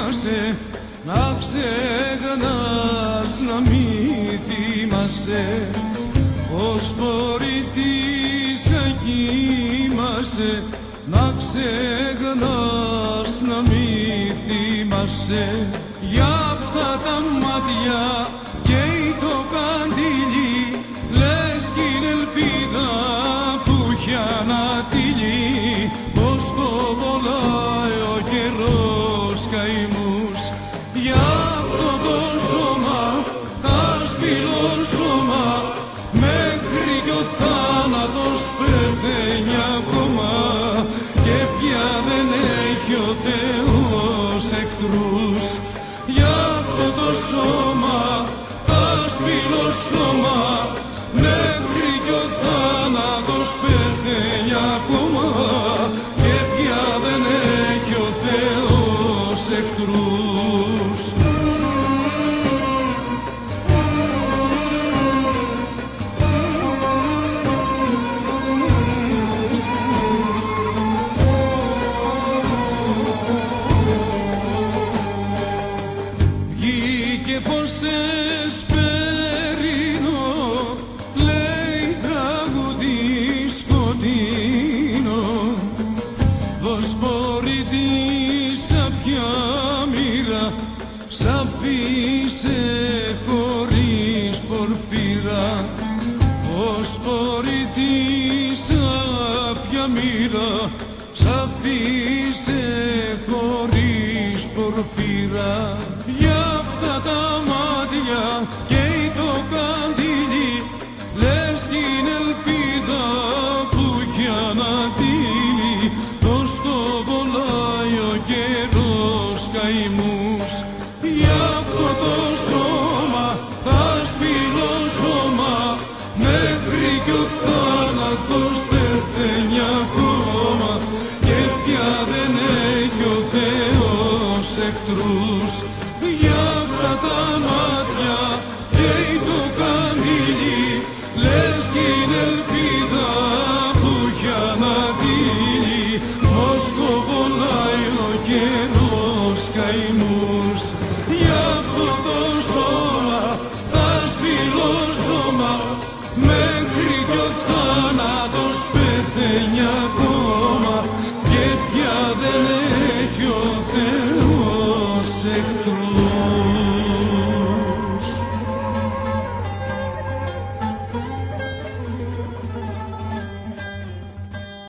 κοιμάσαι, να ξεχνάς να μη θυμάσαι. Πώς μπορεί της ακοίμασαι, να ξεχνάς να μη θυμάσαι. Για αυτά τα μάτια καίει το καντήλι, λες κι είναι ελπίδα που έχει ανατύλει. Πως κοβολάει ο καιρός καημούς, για αυτό το σώμα, άσπυλο σώμα, μέχρι κι ο θάνατος πεθαίνει ακόμα. Και πια δεν έχει ο Θεός εχθρούς, για αυτό το σώμα, άσπυλο σώμα, μέχρι κι ο θάνατος πεθαίνει ακόμα. Και πια δεν έχει ο Θεός εχθρούς. Βγήκε πως εσπερινό, λέει τραγουδί σκοτεινό. Πως μπορεί της απιά μοίρα σ' αφήσε χωρίς πορφύρα. Πως μπορεί της απιά μοίρα σ' αφήσε χωρίς πορφύρα. Για αυτά τα μάτια καίει το καντήλι, λες κι είναι ελπίδα που έχει ανατύλει. Πως κοβολάει ο καιρός καημούς, για αυτό το σώμα, άσπυλο σώμα, μέχρι κι ο θάνατος πεθαίνει ακόμα. Και πια δεν έχει ο Θεός εχθρούς,